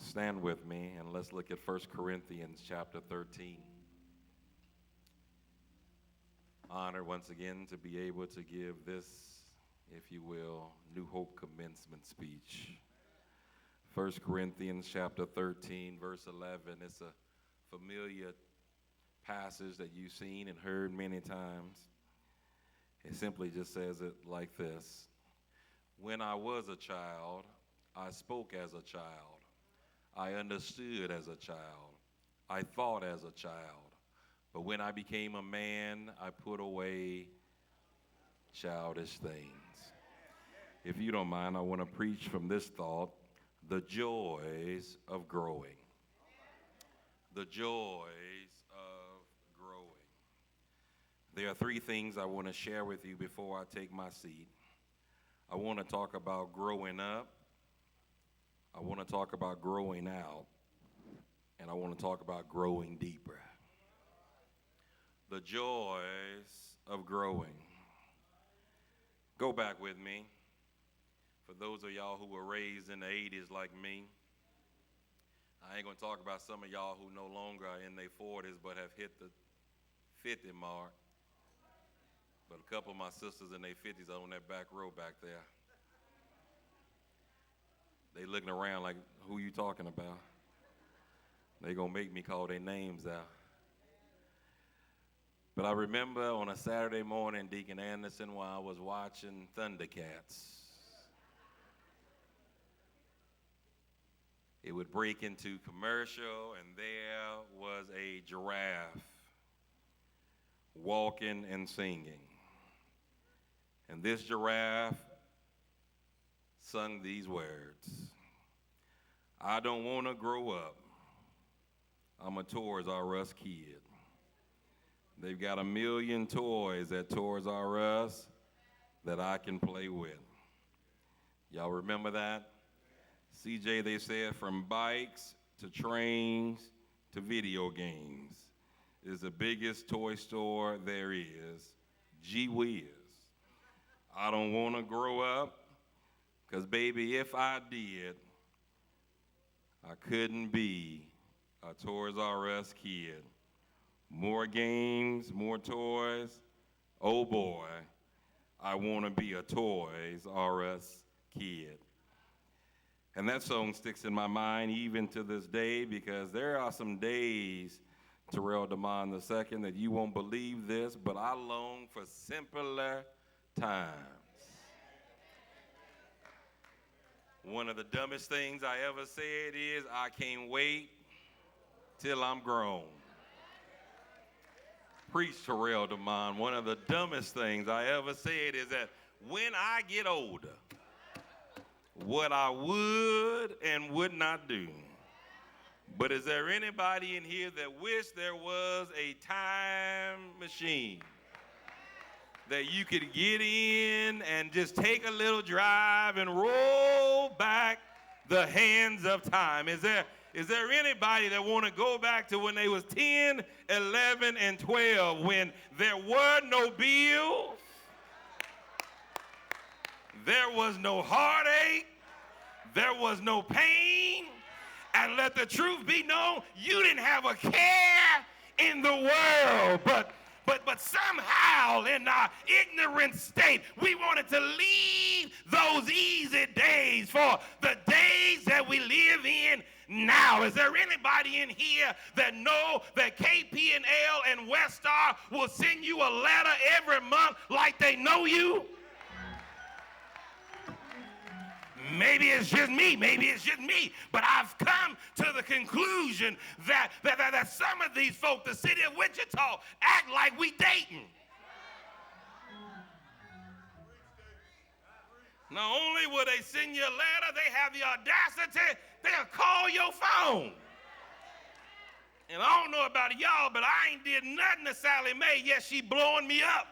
Stand with me and let's look at 1 Corinthians chapter 13. Honored once again to be able to give this, if you will, New Hope commencement speech. 1 Corinthians chapter 13, verse 11. It's a familiar passage that you've seen and heard many times. It simply just says it like this. When I was a child, I spoke as a child. I understood as a child. I thought as a child. But when I became a man, I put away childish things. If you don't mind, I want to preach from this thought, the joys of growing. The joys of growing. There are three things I want to share with you before I take my seat. I want to talk about growing up. I want to talk about growing out, and I want to talk about growing deeper. The joys of growing. Go back with me. For those of y'all who were raised in the 80s like me, I ain't going to talk about some of y'all who no longer are in their 40s but have hit the 50 mark. But a couple of my sisters in their 50s are on that back row back there. They looking around like, who you talking about? They gonna make me call their names out. But I remember on a Saturday morning, Deacon Anderson, while I was watching Thundercats, it would break into commercial, and there was a giraffe walking and singing. And this giraffe sung these words. I don't want to grow up. I'm a Toys R Us kid. They've got 1 million toys at Toys R Us that I can play with. Y'all remember that? CJ, they said from bikes to trains to video games is the biggest toy store there is. Gee whiz. I don't want to grow up. Because, baby, if I did, I couldn't be a Toys R Us kid. More games, more toys. Oh, boy, I want to be a Toys R Us kid. And that song sticks in my mind even to this day because there are some days, Terrell DeMond II, that you won't believe this, but I long for simpler times. One of the dumbest things I ever said is, I can't wait till I'm grown. Preach, Terrell DeMond. One of the dumbest things I ever said is that when I get older, what I would and would not do. But is there anybody in here that wish there was a time machine that you could get in and just take a little drive and roll back the hands of time? Is there anybody that want to go back to when they was 10, 11, and 12, when there were no bills, there was no heartache, there was no pain, and let the truth be known, you didn't have a care in the world, but somehow in our ignorant state, we wanted to leave those easy days for the days that we live in now. Is there anybody in here that know that KP&L and Westar will send you a letter every month like they know you? Maybe it's just me, but I've come to the conclusion that some of these folk, the city of Wichita, act like we dating. Not only will they send you a letter, they have the audacity, they'll call your phone. And I don't know about y'all, but I ain't did nothing to Sally Mae, yet she blowing me up.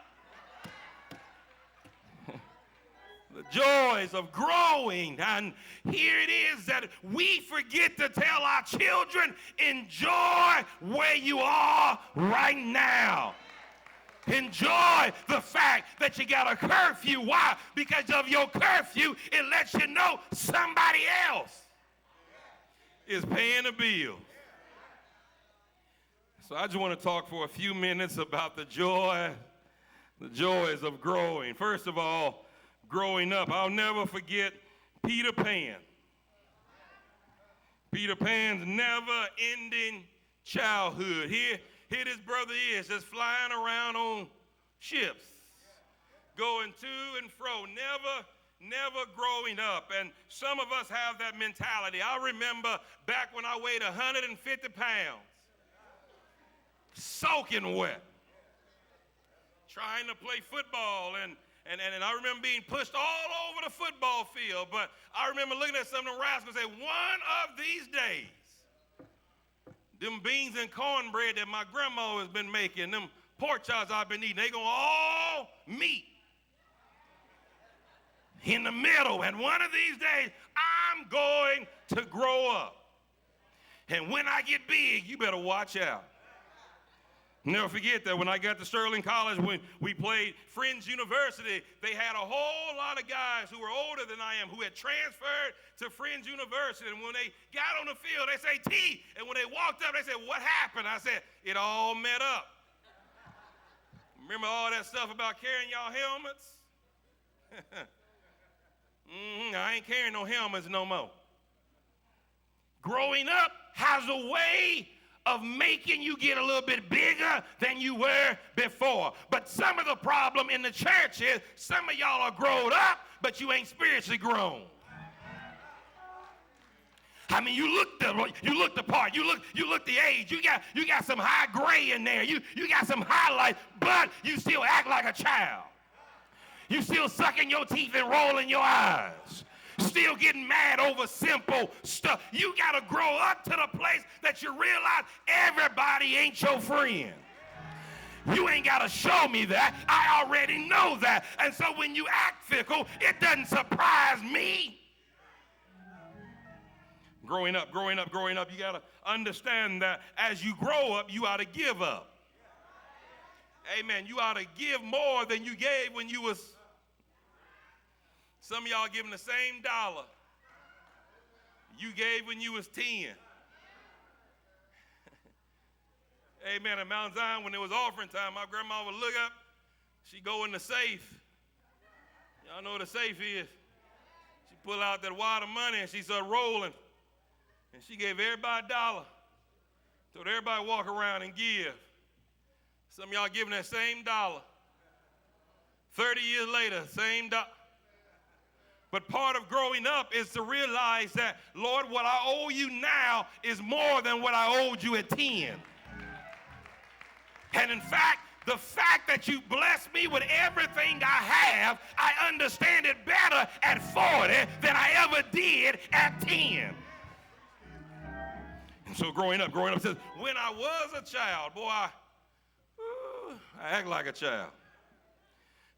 The joys of growing. And here it is that we forget to tell our children, enjoy where you are right now. Enjoy the fact that you got a curfew. Why? Because of your curfew, it lets you know somebody else is paying the bill. So I just want to talk for a few minutes about the joys of growing. First of all, growing up. I'll never forget Peter Pan. Peter Pan's never-ending childhood. Here this brother is, just flying around on ships, going to and fro, never growing up. And some of us have that mentality. I remember back when I weighed 150 pounds, soaking wet, trying to play football, and I remember being pushed all over the football field. But I remember looking at some of the rascals and say, one of these days, them beans and cornbread that my grandma has been making, them pork chops I've been eating, they gonna all meet in the middle. And one of these days, I'm going to grow up. And when I get big, you better watch out. Never forget that when I got to Sterling College, when we played Friends University, they had a whole lot of guys who were older than I am who had transferred to Friends University. And when they got on the field, they say, T. And when they walked up, they said, what happened? I said, it all met up. Remember all that stuff about carrying y'all helmets? I ain't carrying no helmets no more. Growing up has a way of making you get a little bit bigger than you were before. But some of the problem in the church is some of y'all are grown up, but you ain't spiritually grown. I mean, you look the part, you look the age, you got some high gray in there, you got some highlights, but you still act like a child. You still sucking your teeth and rolling your eyes. Still getting mad over simple stuff. You got to grow up to the place that you realize everybody ain't your friend. You ain't got to show me that. I already know that. And so when you act fickle, it doesn't surprise me. Growing up, you got to understand that as you grow up, you ought to give up. Amen. You ought to give more than you gave when you was. Some of y'all giving the same dollar you gave when you was 10. Amen. At Mount Zion, when it was offering time, my grandma would look up. She'd go in the safe. Y'all know what a safe is. She'd pull out that wad of money and she started rolling. And she gave everybody a dollar. Told everybody walk around and give. Some of y'all giving that same dollar. 30 years later, same dollar. But part of growing up is to realize that, Lord, what I owe you now is more than what I owed you at 10. And in fact, the fact that you blessed me with everything I have, I understand it better at 40 than I ever did at 10. And so growing up says, when I was a child, boy, I act like a child.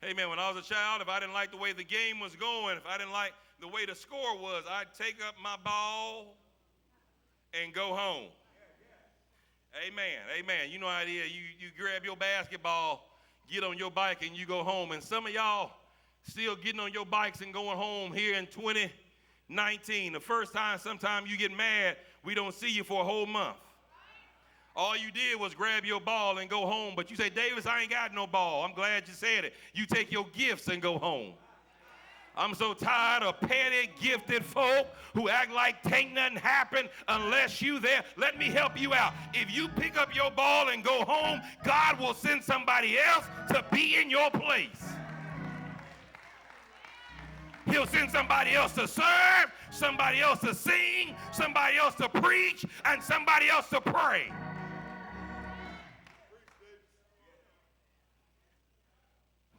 Hey, man, when I was a child, if I didn't like the way the game was going, if I didn't like the way the score was, I'd take up my ball and go home. Amen. You know how it is. You grab your basketball, get on your bike, and you go home. And some of y'all still getting on your bikes and going home here in 2019. The first time, sometimes you get mad, we don't see you for a whole month. All you did was grab your ball and go home. But you say, Davis, I ain't got no ball. I'm glad you said it. You take your gifts and go home. I'm so tired of petty, gifted folk who act like ain't nothing happen unless you there. Let me help you out. If you pick up your ball and go home, God will send somebody else to be in your place. He'll send somebody else to serve, somebody else to sing, somebody else to preach, and somebody else to pray.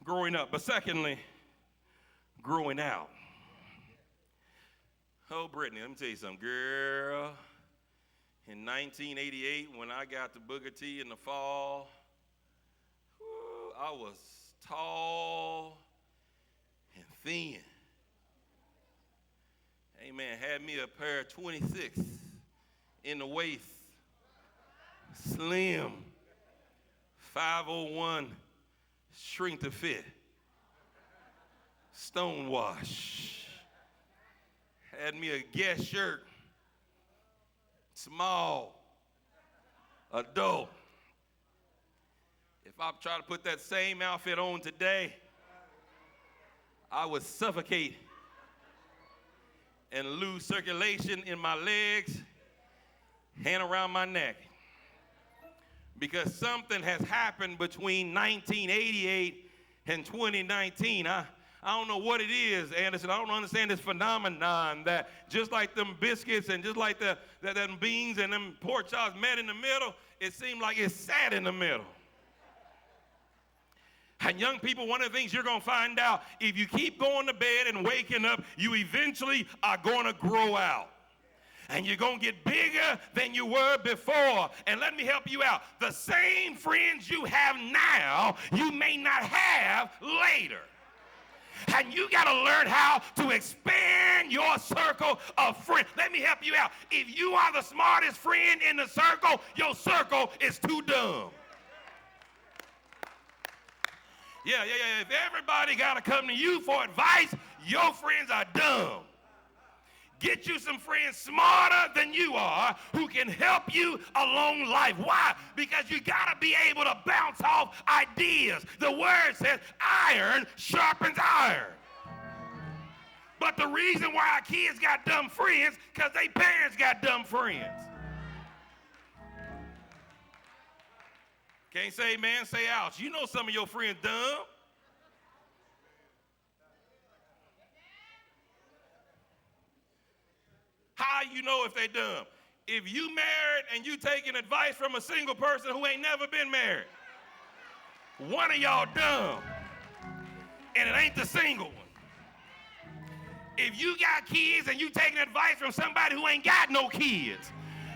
Growing up, but secondly, growing out. Oh, Brittany, let me tell you something, girl. In 1988, when I got to Booker T in the fall, I was tall and thin. Amen. Had me a pair of 26 in the waist, slim, 501. Shrink to fit, stonewash. Had me a Guess shirt small adult. If I try to put that same outfit on today, I would suffocate and lose circulation in my legs and around my neck. Because something has happened between 1988 and 2019. I don't know what it is, Anderson. I don't understand this phenomenon that just like them biscuits and just like them beans and them pork chops met in the middle, it seemed like it sat in the middle. And young people, one of the things you're going to find out, if you keep going to bed and waking up, you eventually are going to grow out. And you're going to get bigger than you were before. And let me help you out. The same friends you have now, you may not have later. And you got to learn how to expand your circle of friends. Let me help you out. If you are the smartest friend in the circle, your circle is too dumb. Yeah. If everybody got to come to you for advice, your friends are dumb. Get you some friends smarter than you are who can help you along life. Why? Because you got to be able to bounce off ideas. The word says iron sharpens iron. But the reason why our kids got dumb friends because their parents got dumb friends. Can't say amen, say ouch. You know some of your friends dumb. How you know if they dumb? If you married and you taking advice from a single person who ain't never been married, one of y'all dumb, and it ain't the single one. If you got kids and you taking advice from somebody who ain't got no kids,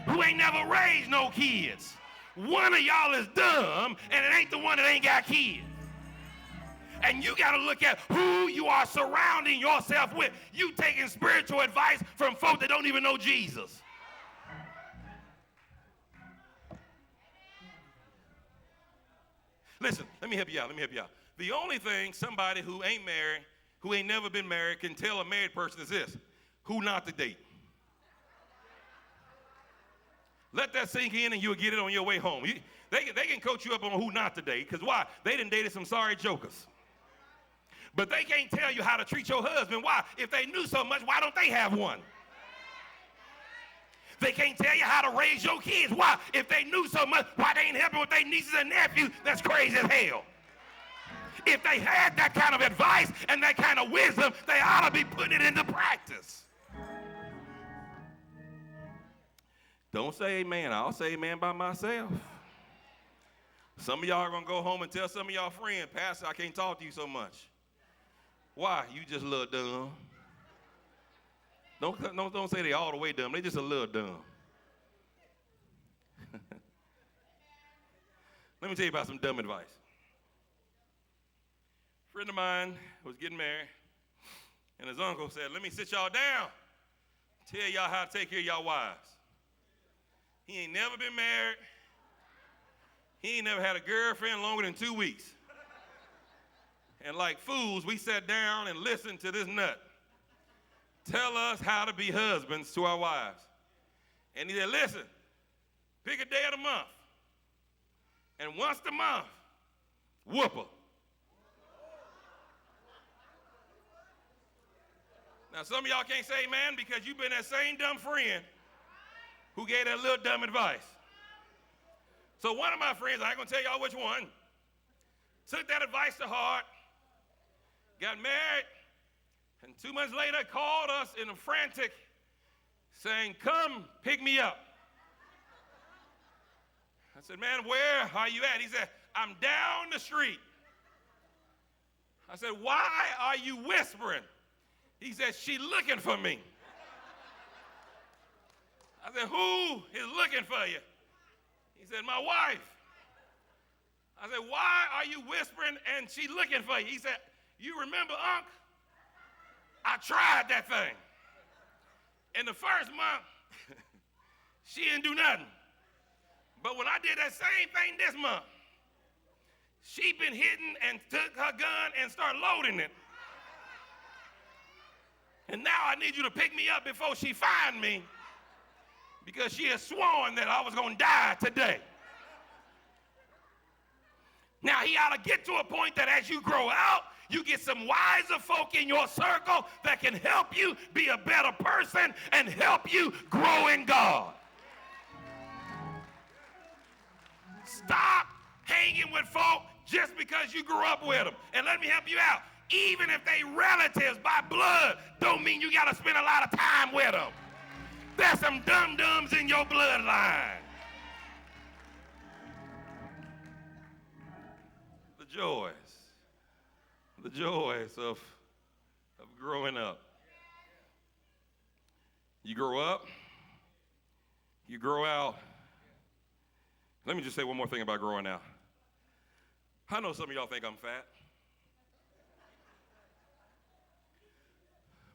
who ain't never raised no kids, one of y'all is dumb, and it ain't the one that ain't got kids. And you got to look at who you are surrounding yourself with. You taking spiritual advice from folk that don't even know Jesus. Listen, let me help you out. The only thing somebody who ain't married, who ain't never been married, can tell a married person is this: who not to date. Let that sink in and you'll get it on your way home. They can coach you up on who not to date, because why? They done dated some sorry jokers. But they can't tell you how to treat your husband. Why? If they knew so much, why don't they have one? They can't tell you how to raise your kids. Why? If they knew so much, why they ain't helping with their nieces and nephews? That's crazy as hell. If they had that kind of advice and that kind of wisdom, they ought to be putting it into practice. Don't say amen. I'll say amen by myself. Some of y'all are going to go home and tell some of y'all friends, Pastor, I can't talk to you so much. Why? You just a little dumb. Don't say they all the way dumb. They just a little dumb. Let me tell you about some dumb advice. A friend of mine was getting married, and his uncle said, let me sit y'all down, tell y'all how to take care of y'all wives. He ain't never been married. He ain't never had a girlfriend longer than 2 weeks. And like fools, we sat down and listened to this nut tell us how to be husbands to our wives. And he said, listen, pick a day of the month. And once a month, whoop her. Now, some of y'all can't say amen because you've been that same dumb friend who gave that little dumb advice. So one of my friends, I ain't going to tell y'all which one, took that advice to heart, got married, and 2 months later called us in a frantic saying, come pick me up. I said, man, where are you at? He said, I'm down the street. I said, why are you whispering? He said, she looking for me. I said, who is looking for you? He said, my wife. I said, why are you whispering and she looking for you? He said, you remember, Unc? I tried that thing. In the first month, she didn't do nothing. But when I did that same thing this month, she been hitting and took her gun and started loading it. And now I need you to pick me up before she find me, because she had sworn that I was going to die today. Now, he ought to get to a point that as you grow out, you get some wiser folk in your circle that can help you be a better person and help you grow in God. Stop hanging with folk just because you grew up with them. And let me help you out. Even if they relatives by blood, don't mean you got to spend a lot of time with them. There's some dum-dums in your bloodline. The joys of growing up. You grow up, you grow out. Let me just say one more thing about growing out. I know some of y'all think I'm fat,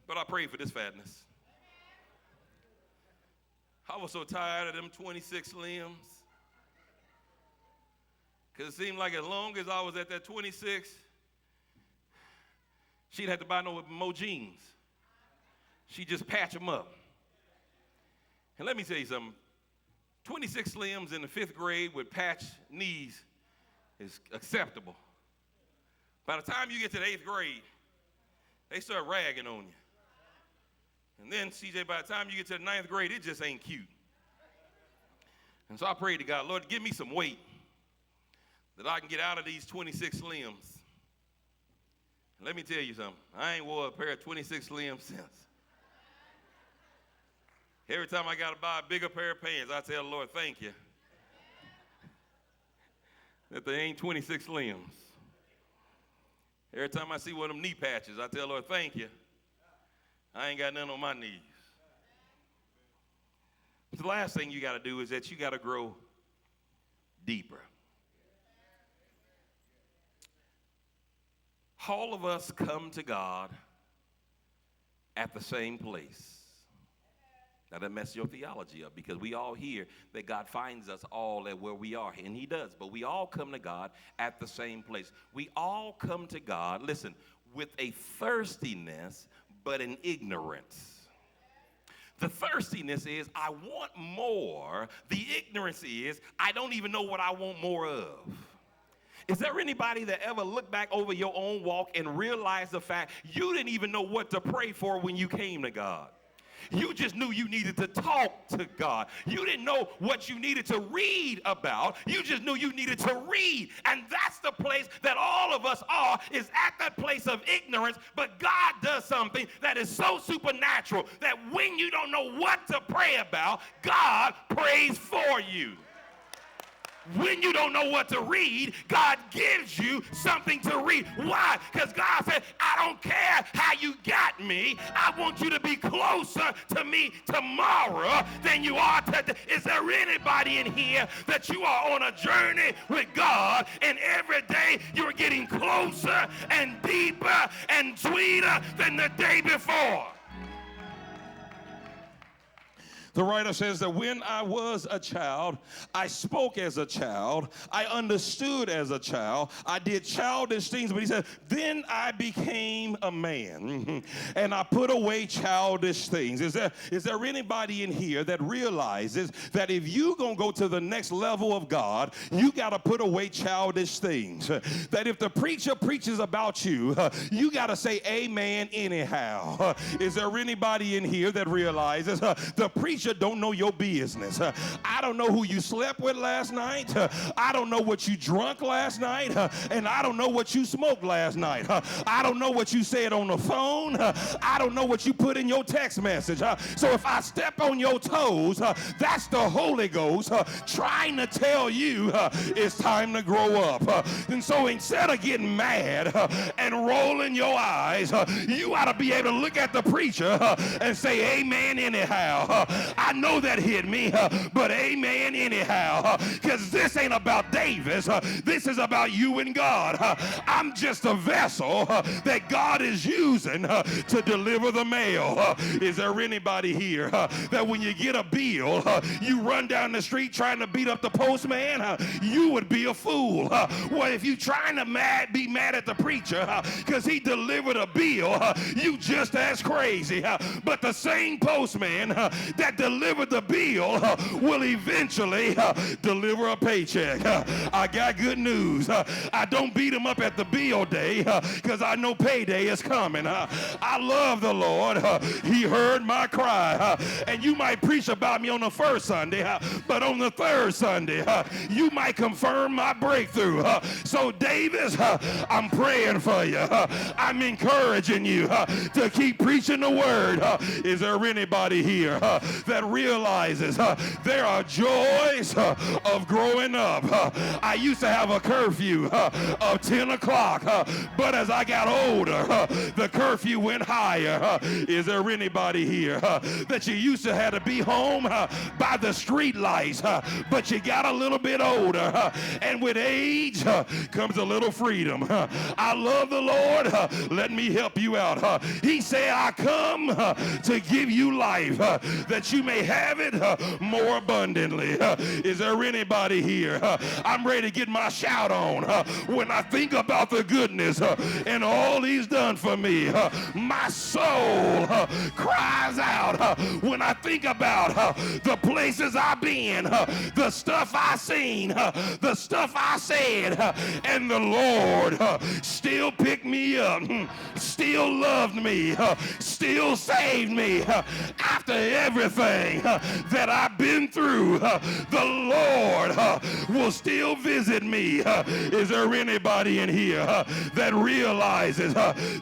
but I prayed for this fatness. I was so tired of them 26 limbs, because it seemed like as long as I was at that 26, she'd have to buy no more jeans. She'd just patch them up. And let me tell you something. 26 limbs in the 5th grade with patched knees is acceptable. By the time you get to the 8th grade, they start ragging on you. And then, CJ, by the time you get to the 9th grade, it just ain't cute. And so I prayed to God, Lord, give me some weight that I can get out of these 26 limbs. And let me tell you something. I ain't wore a pair of 26 limbs since. Every time I got to buy a bigger pair of pants, I tell the Lord, thank you that they ain't 26 limbs. Every time I see one of them knee patches, I tell the Lord, thank you. I ain't got none on my knees. But the last thing you got to do is that you got to grow deeper. All of us come to God at the same place. Now that messes your theology up, because we all hear that God finds us all at where we are, and he does, but we all come to God at the same place. We all come to God, listen, with a thirstiness, but an ignorance. The thirstiness is, I want more. The ignorance is, I don't even know what I want more of. Is there anybody that ever looked back over your own walk and realized the fact you didn't even know what to pray for when you came to God? You just knew you needed to talk to God. You didn't know what you needed to read about. You just knew you needed to read. And that's the place that all of us are, is at that place of ignorance. But God does something that is so supernatural that when you don't know what to pray about, God prays for you. When you don't know what to read, God gives you something to read. Why? Because God said, I don't care how you got me. I want you to be closer to me tomorrow than you are today. Is there anybody in here that you are on a journey with God, and every day you're getting closer and deeper and sweeter than the day before? The writer says that when I was a child, I spoke as a child, I understood as a child, I did childish things, but he said, then I became a man, and I put away childish things. Is there anybody in here that realizes that if you're going to go to the next level of God, you got to put away childish things? That if the preacher preaches about you, you got to say amen anyhow. Is there anybody in here that realizes the preacher don't know your business? I don't know who you slept with last night. I don't know what you drunk last night. And I don't know what you smoked last night. I don't know what you said on the phone. I don't know what you put in your text message. So if I step on your toes, that's the Holy Ghost trying to tell you it's time to grow up. And so instead of getting mad and rolling your eyes, you ought to be able to look at the preacher and say amen anyhow. I know that hit me, but amen anyhow, because this ain't about Davis. This is about you and God. I'm just a vessel that God is using to deliver the mail. Is there anybody here that when you get a bill, you run down the street trying to beat up the postman? You would be a fool. Well, if you trying to be mad at the preacher because he delivered a bill, you just as crazy. But the same postman that delivered the bill will eventually deliver a paycheck. I got good news. I don't beat him up at the bill day because I know payday is coming. I love the Lord. He heard my cry. And you might preach about me on the first Sunday, but on the third Sunday, you might confirm my breakthrough. So Davis, I'm praying for you. I'm encouraging you to keep preaching the word. Is there anybody here that realizes there are joys of growing up? I used to have a curfew of 10 o'clock, but as I got older, the curfew went higher. Is there anybody here that you used to have to be home by the street lights, but you got a little bit older, and with age comes a little freedom? I love the Lord. Let me help you out. He said, I come to give you life, that you may have it more abundantly. Is there anybody here? I'm ready to get my shout on. When I think about the goodness and all he's done for me, my soul cries out. When I think about the places I've been, the stuff I seen, the stuff I said, and the Lord still picked me up, still loved me, still saved me. After everything that I've been through, the Lord will still visit me. Is there anybody in here that realizes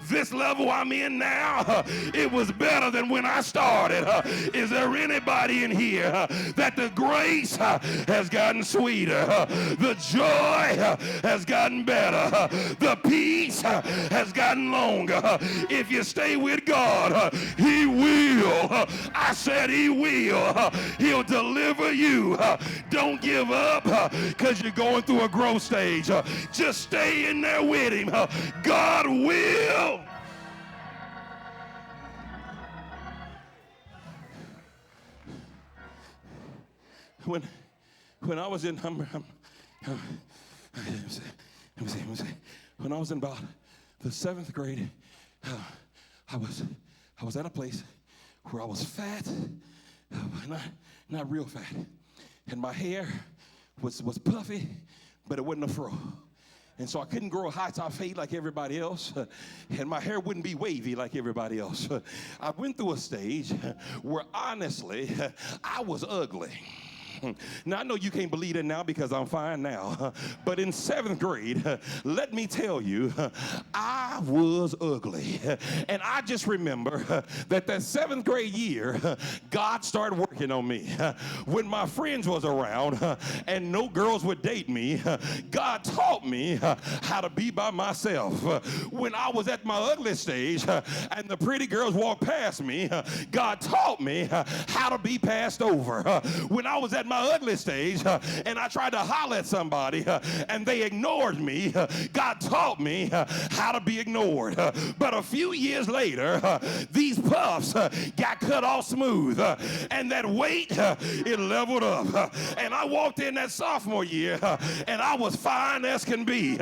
this level I'm in now, it was better than when I started? Is there anybody in here that the grace has gotten sweeter, the joy has gotten better, the peace has gotten longer? If you stay with God, he will. I said he will. He'll deliver you. Don't give up because you're going through a growth stage. Just stay in there with him. God will. When I was in, when I was in about the 7th grade, I was at a place where I was fat, not real fat, and my hair was puffy, but it wasn't a fro. And so I couldn't grow a high top fade like everybody else, and my hair wouldn't be wavy like everybody else. I went through a stage where honestly, I was ugly. Now, I know you can't believe it now because I'm fine now, but in 7th grade, let me tell you, I was ugly. And I just remember that 7th grade year, God started working on me. When my friends was around and no girls would date me, God taught me how to be by myself. When I was at my ugly stage and the pretty girls walked past me, God taught me how to be passed over. When I was at my ugly stage and I tried to holler at somebody and they ignored me, God taught me how to be ignored. But a few years later, these puffs got cut off smooth and that weight, it leveled up. And I walked in that sophomore year and I was fine as can be.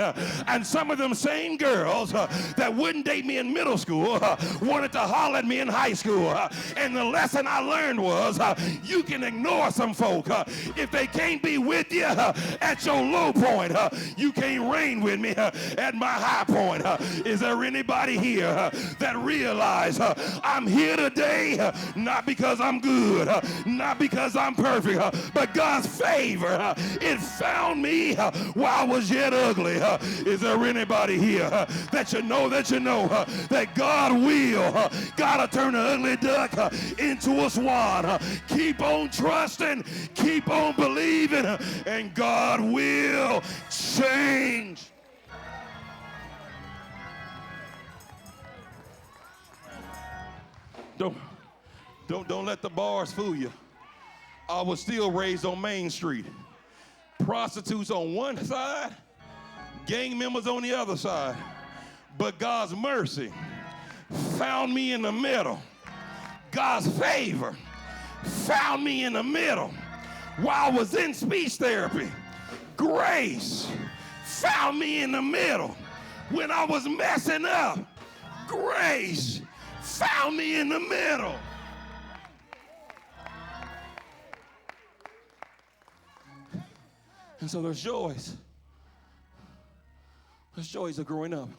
And some of them same girls that wouldn't date me in middle school wanted to holler at me in high school. And the lesson I learned was you can ignore some folk. If they can't be with you at your low point, you can't reign with me at my high point. Is there anybody here that realize I'm here today not because I'm good, not because I'm perfect, but God's favor, it found me while I was yet ugly. Is there anybody here that you know that God will, gotta turn an ugly duck into a swan? Keep on trusting, keep on believing, and God will change. Don't let the bars fool you. I was still raised on Main Street. Prostitutes on one side, gang members on the other side. But God's mercy found me in the middle. God's favor found me in the middle. While I was in speech therapy, grace found me in the middle. When I was messing up, grace found me in the middle. And so there's joys. There's joys of growing up.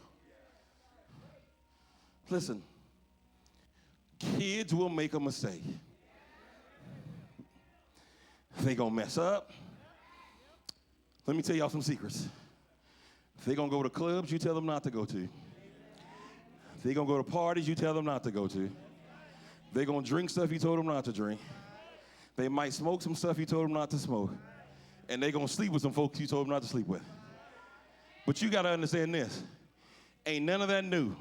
Listen, kids will make a mistake. They gonna mess up. Let me tell y'all some secrets. They gonna go to clubs you tell them not to go to. They gonna go to parties you tell them not to go to. They gonna drink stuff you told them not to drink. They might smoke some stuff you told them not to smoke. And they gonna sleep with some folks you told them not to sleep with. But you gotta understand this. Ain't none of that new.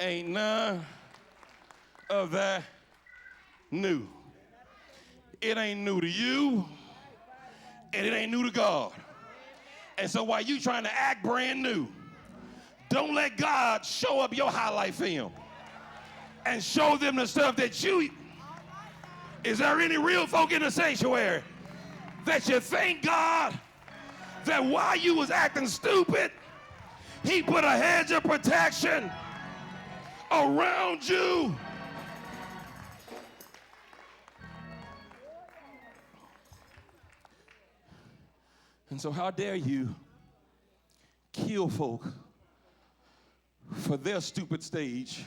Ain't none of that new. It ain't new to you, and it ain't new to God. And so while you trying to act brand new, don't let God show up your highlight film and show them the stuff that you. Is there any real folk in the sanctuary that you thank God that while you was acting stupid, he put a hedge of protection around you? And so how dare you kill folk for their stupid stage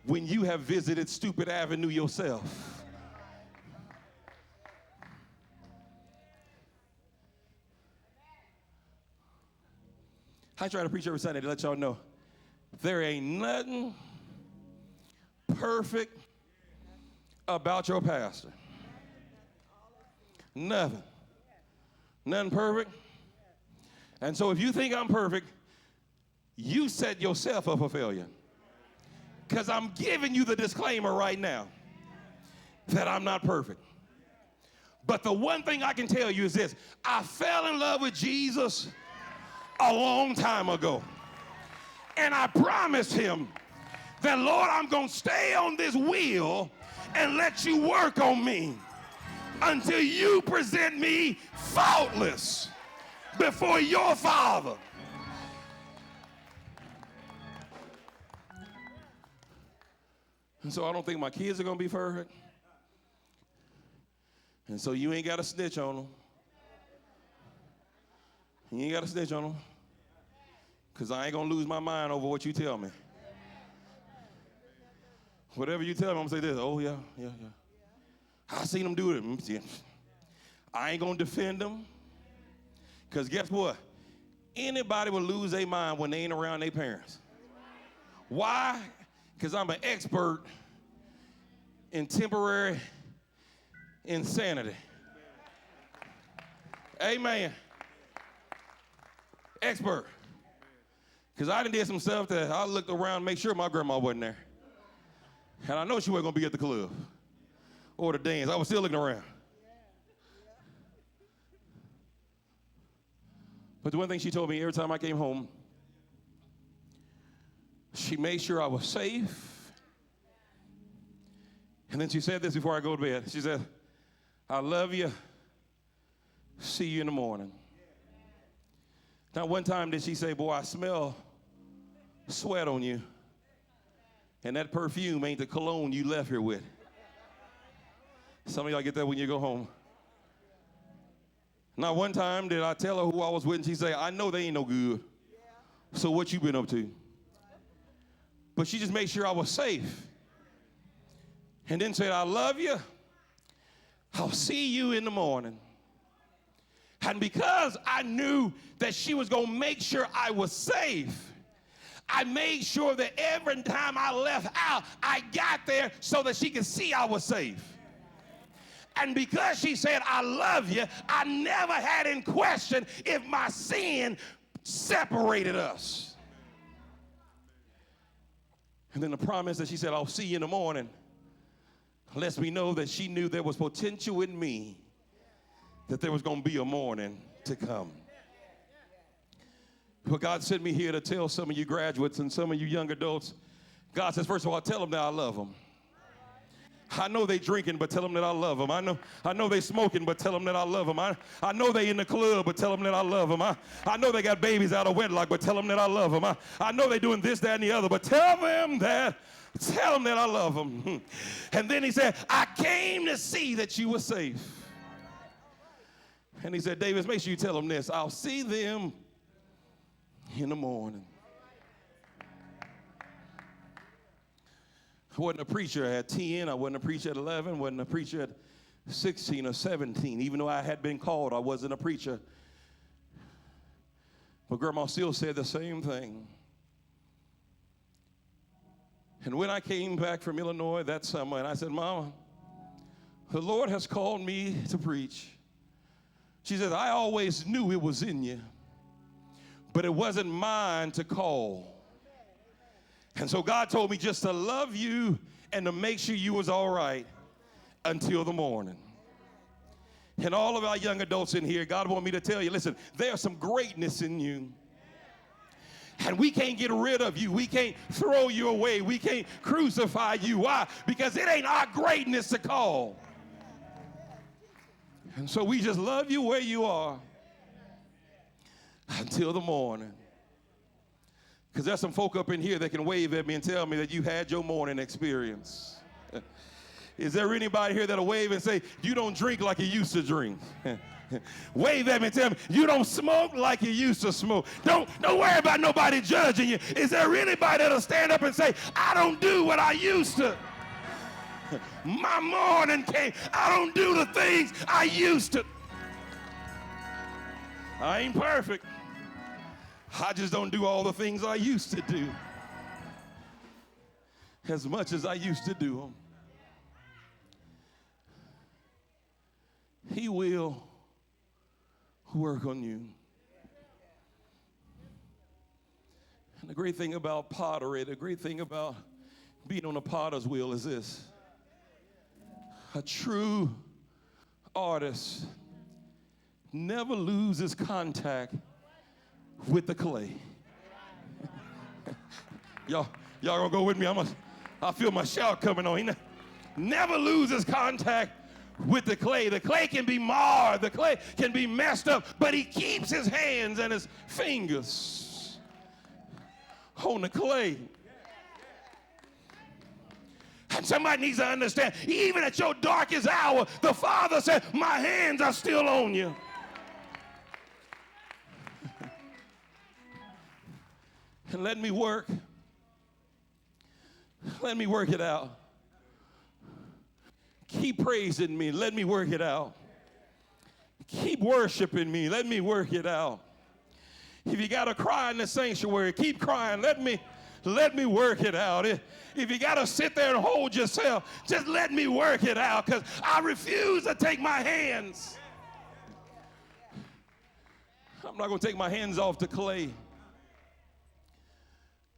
when you have visited Stupid Avenue yourself? I try to preach every Sunday to let y'all know there ain't nothing perfect about your pastor. Nothing. Nothing perfect. And so if you think I'm perfect, you set yourself up for failure. Because I'm giving you the disclaimer right now that I'm not perfect. But the one thing I can tell you is this: I fell in love with Jesus a long time ago. And I promised him that, Lord, I'm going to stay on this wheel and let you work on me until you present me faultless before your Father. And so I don't think my kids are going to be perfect. And so you ain't got to snitch on them. You ain't got to snitch on them. Because I ain't going to lose my mind over what you tell me. Whatever you tell me, I'm going to say this. Oh, yeah. I seen them do it. I ain't going to defend them. Because guess what? Anybody will lose their mind when they ain't around their parents. Why? Because I'm an expert in temporary insanity. Amen. Expert. Because I done did some stuff that I looked around and make sure my grandma wasn't there. And I know she wasn't going to be at the club or the dance. I was still looking around. But the one thing she told me every time I came home, she made sure I was safe. And then she said this before I go to bed. She said, I love you. See you in the morning. Not one time did she say, boy, I smell sweat on you. And that perfume ain't the cologne you left here with. Some of y'all get that when you go home. Not one time did I tell her who I was with, and she say, I know they ain't no good. So what you been up to? But she just made sure I was safe. And then said, I love you. I'll see you in the morning. And because I knew that she was going to make sure I was safe, I made sure that every time I left out, I got there so that she could see I was safe. And because she said, I love you, I never had in question if my sin separated us. And then the promise that she said, I'll see you in the morning, lets me know that she knew there was potential in me, that there was going to be a morning to come. But God sent me here to tell some of you graduates and some of you young adults, God says, first of all, tell them that I love them. I know they drinking, but tell them that I love them. I know they smoking, but tell them that I love them. I know they in the club, but tell them that I love them. I know they got babies out of wedlock, but tell them that I love them. I know they doing this, that, and the other, but tell them that Tell them that I love them. And then he said, I came to see that you were safe. And he said, Davis, make sure you tell them this. I'll see them in the morning. I wasn't a preacher at 10. I wasn't a preacher at 11. Wasn't a preacher at 16 or 17. Even though I had been called, I wasn't a preacher. But Grandma still said the same thing. And when I came back from Illinois that summer, and I said, Mama, the Lord has called me to preach. She said, I always knew it was in you, but it wasn't mine to call. And so God told me just to love you and to make sure you was all right until the morning. And all of our young adults in here, God want me to tell you, listen, there's some greatness in you. And we can't get rid of you. We can't throw you away. We can't crucify you. Why? Because it ain't our greatness to call. And so we just love you where you are until the morning. Because there's some folk up in here that can wave at me and tell me that you had your morning experience. Is there anybody here that'll wave and say, you don't drink like you used to drink? Wave at me and tell me, you don't smoke like you used to smoke. Don't worry about nobody judging you. Is there anybody that'll stand up and say, I don't do what I used to? My morning came. I don't do the things I used to. I ain't perfect. I just don't do all the things I used to do as much as I used to do them. He will work on you. And the great thing about pottery, the great thing about being on a potter's wheel is this. A true artist never loses contact with the clay. Y'all gonna go with me? I feel my shout coming on. He never loses contact with the clay. The clay can be marred, the clay can be messed up, but he keeps his hands and his fingers on the clay. And somebody needs to understand, even at your darkest hour, the Father said, my hands are still on you. And let me work. Let me work it out. Keep praising me. Let me work it out. Keep worshiping me. Let me work it out. If you got to cry in the sanctuary, keep crying. Let me work it out. If you got to sit there and hold yourself, just let me work it out, because I refuse to take my hands. I'm not going to take my hands off the clay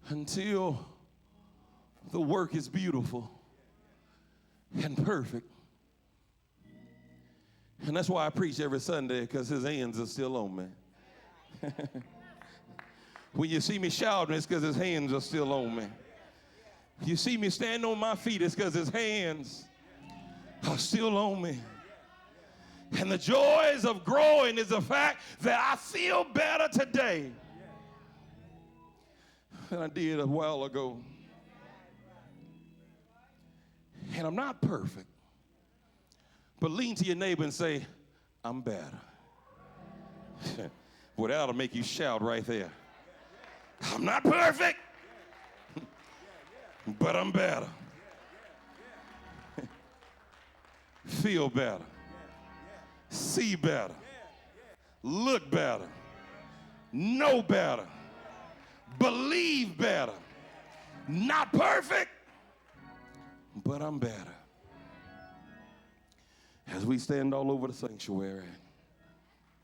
until the work is beautiful and perfect. And that's why I preach every Sunday, because his hands are still on me. When you see me shouting, it's because his hands are still on me. You see me stand on my feet, it's because his hands are still on me. And the joys of growing is the fact that I feel better today than I did a while ago. And I'm not perfect, but lean to your neighbor and say, I'm better. Boy, that'll make you shout right there. I'm not perfect, but I'm better. Feel better. See better. Look better. Know better. Believe better. Not perfect, but I'm better. As we stand all over the sanctuary,